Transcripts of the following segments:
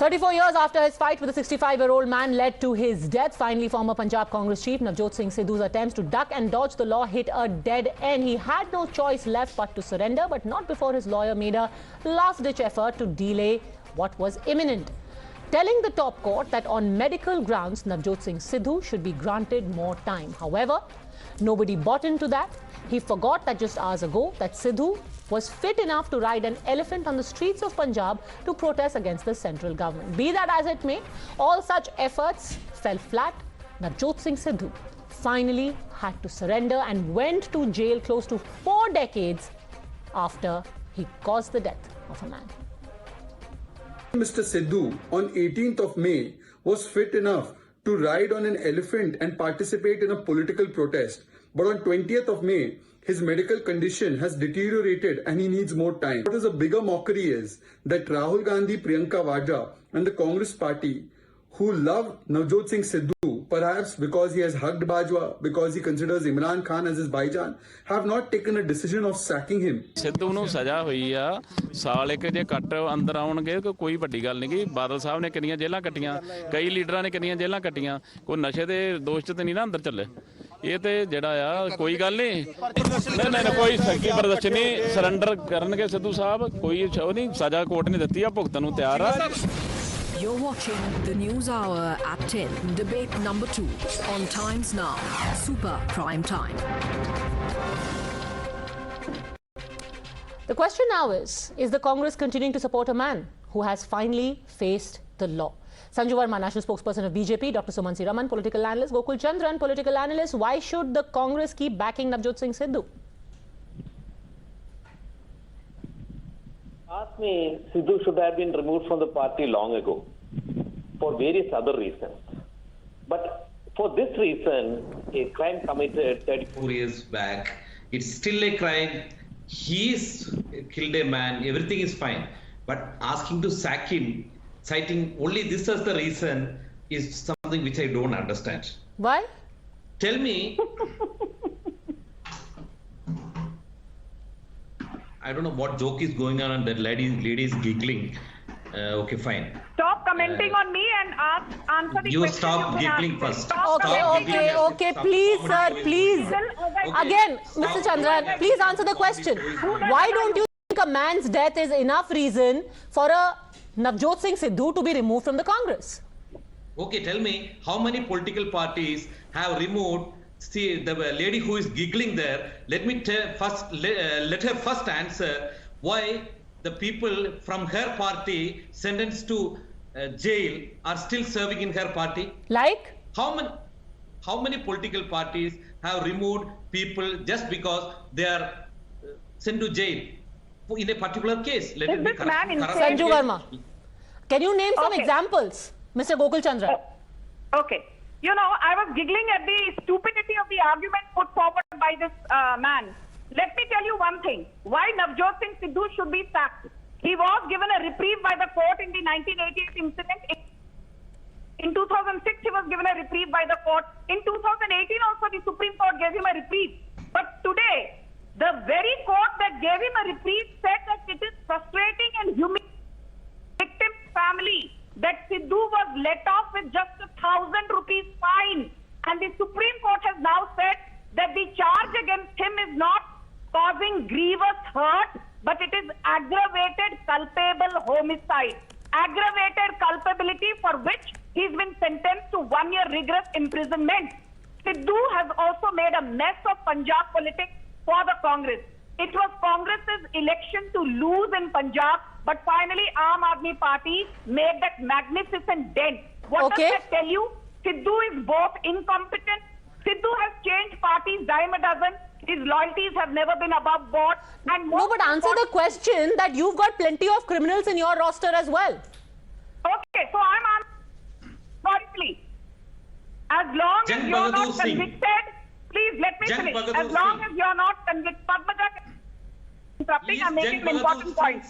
34 years after his fight with a 65-year-old man led to his death, finally former Punjab Congress chief Navjot Singh Sidhu's attempts to duck and dodge the law hit a dead end. He had no choice left but to surrender, but not before his lawyer made a last-ditch effort to delay what was imminent, telling the top court that on medical grounds Navjot Singh Sidhu should be granted more time. However, nobody bought into that. He forgot that just hours ago that Sidhu was fit enough to ride an elephant on the streets of Punjab to protest against the central government. Be that as it may, all such efforts fell flat. Navjot Singh Sidhu finally had to surrender and went to jail close to 4 decades after he caused the death of a man. Mr. Sidhu on 18th of May was fit enough to ride on an elephant and participate in a political protest. But on 20th of May, his medical condition has deteriorated and he needs more time. What is a bigger mockery is that Rahul Gandhi, Priyanka Vadra and the Congress party who love Navjot Singh Sidhu, perhaps because he has hugged Bajwa, because he considers Imran Khan as his baijan, have not taken a decision of sacking him. Sidhu ਨੂੰ ਸਜ਼ਾ ਹੋਈ ਆ ਸਾਲ ਇੱਕ ਜੇ ਕੱਟ ਅੰਦਰ ਆਉਣਗੇ ਕੋਈ ਵੱਡੀ ਗੱਲ ਨਹੀਂ ਗੀ ਬਾਦਲ ਸਾਹਿਬ ਨੇ ਕਿੰਨੀਆਂ ਜੇਲ੍ਹਾਂ ਕੱਟੀਆਂ ਕਈ ਲੀਡਰਾਂ ਨੇ ਕਿੰਨੀਆਂ ਜੇਲ੍ਹਾਂ ਕੱਟੀਆਂ ਕੋਈ ਨਸ਼ੇ ਦੇ ਦੋਸ਼ ਤੇ ਨਹੀਂ ਨਾ ਅੰਦਰ ਚੱਲੇ ਇਹ ਤੇ ਜਿਹੜਾ ਆ ਕੋਈ ਗੱਲ ਨਹੀਂ ਨਹੀਂ ਕੋਈ ਸਖਤੀ ਪ੍ਰਦਰਸ਼ਨ ਨਹੀਂ ਸਰੈਂਡਰ ਕਰਨਗੇ ਸਿੱਧੂ ਸਾਹਿਬ ਕੋਈ ਨਹੀਂ ਸਜ਼ਾ ਕੋਰਟ ਨੇ ਦਿੱਤੀ ਆ ਭੁਗਤਣ ਨੂੰ ਤਿਆਰ ਆ You're watching the News Hour at 10, debate number 2 on Times Now, Super Prime Time. The question now is the Congress continuing to support a man who has finally faced the law? Sanju Verma, national spokesperson of BJP, Dr Suman C Raman, political analyst, Gokul Chandran, political analyst. Why should the Congress keep backing Navjot Singh Sidhu? Ask me, Sidhu should have been removed from the party long ago for various other reasons. But for this reason, a crime committed 34 years back, it's still a crime. He's killed a man, everything is fine. But asking to sack him, citing only this as the reason, is something which I don't understand. Why? Tell me. I don't know what joke is going on and that lady is giggling. Okay, fine. Stop commenting on me and answer the you question. Stop giggling first. Okay, please, sir, please. Again, Mr. Chandran, please answer the question. Why don't you think a man's death is enough reason for a Navjot Singh Sidhu to be removed from the Congress? Okay, tell me, how many political parties have removed? See, the lady who is giggling there, let her first answer why the people from her party sentenced to jail are still serving in her party. Like? How many political parties have removed people just because they are sent to jail in a particular case? Let it be Sanju Verma, can you name some examples, Mr. Gokul Chandran? Okay. You know, I was giggling at the stupidity of the argument put forward by this man. Let me tell you one thing. Why Navjot Singh Sidhu should be sacked? He was given a reprieve by the court in the 1988 incident. In 2006, he was given a reprieve by the court. In 2018 also, the Supreme Court gave him a reprieve. But today, the very court that gave him a reprieve said that it is frustrating and humiliating victim's family that Sidhu was let off with just 1,000 rupees fine. And the Supreme Court has now said that the charge against him is not causing grievous hurt, but it is aggravated culpable homicide. Aggravated culpability for which he's been sentenced to 1 year rigorous imprisonment. Sidhu has also made a mess of Punjab politics for the Congress. It was Congress's election to lose in Punjab, but finally Aam Aadmi Party made that magnificent dent. What does that tell you? Sidhu is both incompetent. Sidhu has changed parties dime a dozen. His loyalties have never been above board. And no, but answer the question that you've got plenty of criminals in your roster as well. Okay, so I'm answering. Sorry, please. As long as you're not convicted, please let me finish. As long as you're not convicted, Padmaja, interrupting, I'm making an important point.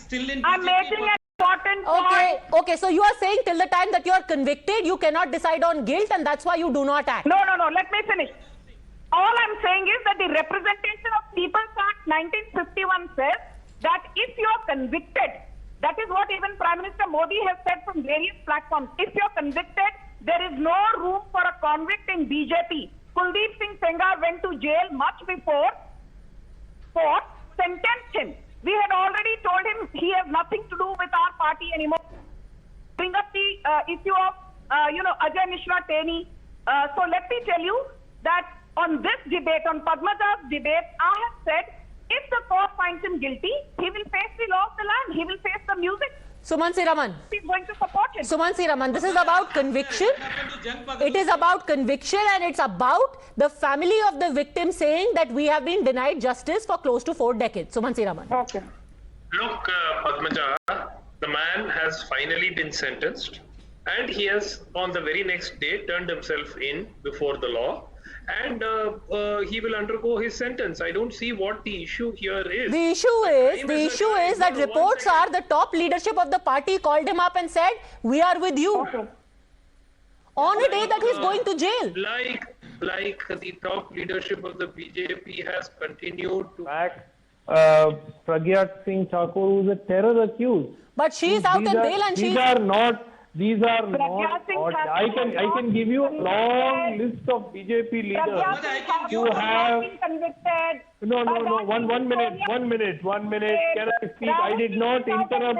I'm making an important point. Okay, so you are saying till the time that you are convicted, you cannot decide on guilt and that's why you do not act. No, let me finish. All I'm saying is that the Representation of People's Act 1951 says that if you are convicted That is what even Prime Minister Modi has said from various platforms. If you're convicted, there is no room for a convict in BJP. Kuldeep Singh Sengar went to jail much before court sentenced him. We had already told him he has nothing to do with our party anymore. Bring up the issue of, Ajay Mishra Teni. So let me tell you that on this debate, on Padmaja's debate, I have said, if the court finds him guilty, he will face the law of the land. He will face the music. Suman C Raman. He's going to support him. Suman C Raman, this is about conviction. It is about conviction, and it's about the family of the victim saying that we have been denied justice for close to 4 decades. Suman C Raman. Okay. Look, Padmaja, the man has finally been sentenced, and he has on the very next day turned himself in before the law, and he will undergo his sentence. I don't see what the issue here is. The issue is that reports are the top leadership of the party called him up and said, we are with you. Okay. On a day that he's going to jail. Like the top leadership of the BJP has continued to back Pragyat Singh Thakur, who is a terror accused. But she is out on bail, and these are not. I can give you a long list of BJP leaders who have. No. 1 minute. Can I speak? I did not interrupt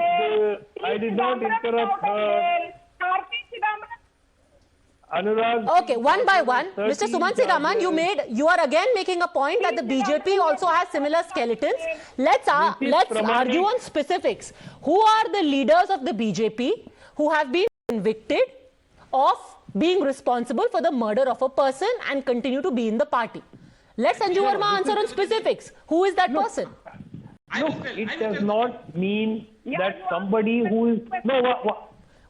her. Anurag. Okay, one by one. Mr. Suman C Raman, you are again making a point that the BJP also has similar skeletons. Let's argue on specifics. Who are the leaders of the BJP who have been convicted of being responsible for the murder of a person and continue to be in the party? Let Sanju Verma answer on specifics. Who is that person? Look, it does not mean that somebody who is...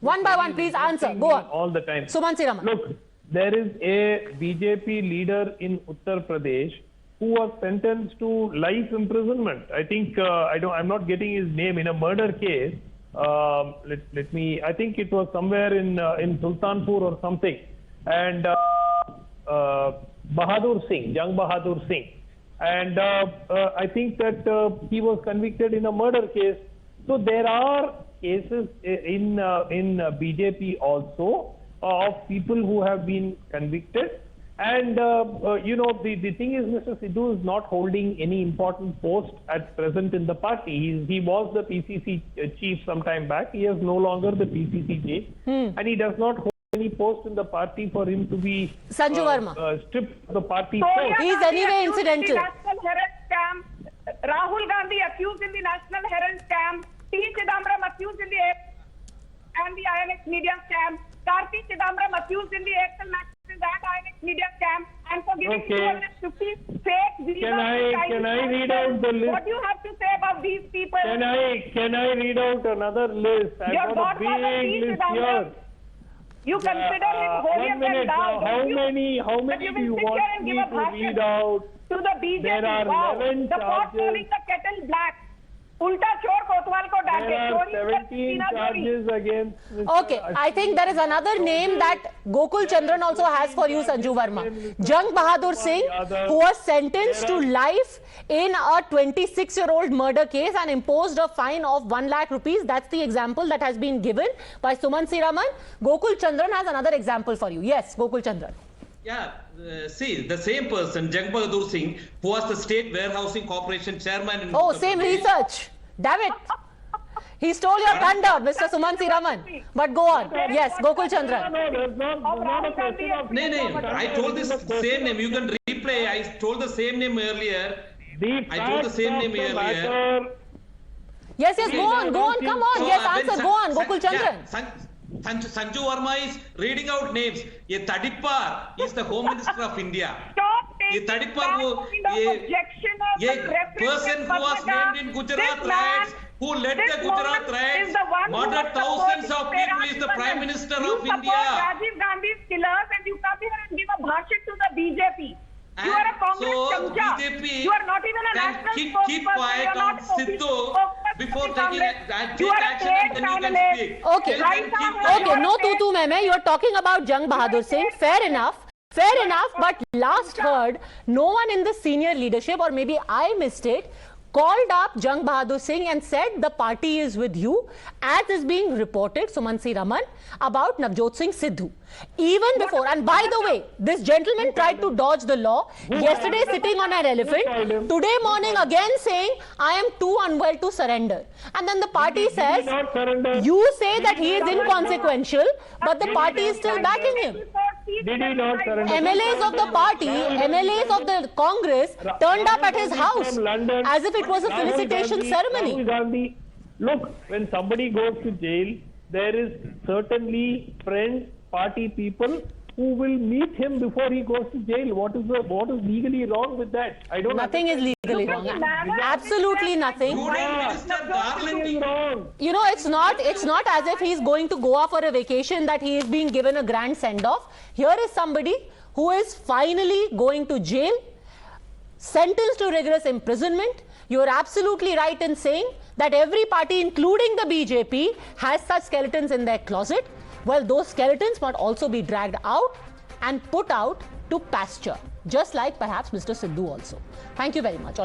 One by one, please answer. Go on. All the time. Suman C Raman. Look, there is a BJP leader in Uttar Pradesh who was sentenced to life imprisonment. I think, I'm not getting his name, in a murder case. I think it was somewhere in Sultanpur or something. And Bahadur Singh, young Bahadur Singh. And I think that he was convicted in a murder case. So there are cases in BJP also of people who have been convicted. And, the thing is, Mr. Sidhu is not holding any important post at present in the party. He was the PCC chief some time back. He is no longer the PCC chief. And he does not hold any post in the party for him to be Sanju Verma. stripped of the party. He is anyway incidental. Rahul Gandhi accused in the National Herald scam. P. Chidambaram accused in the INX media scam. Karti Chidambaram accused in the Excel Maxis and INX media scam, and for giving 250 fake visas. Can I read out the list? What do you have to say about these people? Can I read out another list? I've got a big list here. You consider him holier than thou. How many do you want me to read out? To the BJP. There are 11 the pot calling the kettle black. Ulta chor Kotwal ko daake. There are 17 charges against Mr. Okay, I think there is another name that Gokul Chandran also has for you, Sanju Verma. Jang Bahadur Singh, who was sentenced to life in a 26-year-old murder case and imposed a fine of 1 lakh rupees. That's the example that has been given by Suman C Raman. Gokul Chandran has another example for you. Yes, Gokul Chandran. Yeah, see, the same person, Jang Bahadur Singh, who was the State Warehousing Corporation chairman in Oh, same research. Damn it. He stole your thunder, Mr. Suman C Raman. But go on. Yes, Gokul Chandran. No, there's not a question of... No, I told this same name. You can replay. I told the same name earlier. I told the same name earlier. Yes, go on. Come on. Yes, answer. Go on, Gokul Chandran. Sanju Verma is reading out names. Ye Tadipar is the Home Minister of India. Ye Tadipar ye person who was named in Gujarat riots, who led the Gujarat riots, murdered thousands of people, is the Prime Minister of India. You support Rajiv Gandhi's killers and you come here and give a bhashan to the BJP. You are a Congress chamcha. You are not even a national spokesperson. Keep quiet on Sidhu before taking action, and then you can speak. Okay, no tutu meme. You are talking about Jang Bahadur Singh. Fair enough, but last heard, no one in the senior leadership, or maybe I missed it, called up Jang Bahadur Singh and said the party is with you, as is being reported, Suman C Raman, about Navjot Singh Sidhu. Even before, and by the way, this gentleman tried to dodge the law. Yesterday sitting on an elephant, today morning again saying, I am too unwell to surrender. And then the party says, you say that he is inconsequential, but the party is still backing him. Did he not surrender? MLAs of the party, MLAs of the Congress turned up at his house as if it was a felicitation ceremony. Look, when somebody goes to jail, there is certainly friends, party people who will meet him before he goes to jail. What is legally wrong with that? I don't. Nothing is legally wrong. Absolutely nothing. You know, it's not as if he's going to go off for a vacation that he is being given a grand send-off. Here is somebody who is finally going to jail, sentenced to rigorous imprisonment. You're absolutely right in saying that every party, including the BJP, has such skeletons in their closet. Well, those skeletons might also be dragged out and put out to pasture, just like perhaps Mr. Sidhu also. Thank you very much.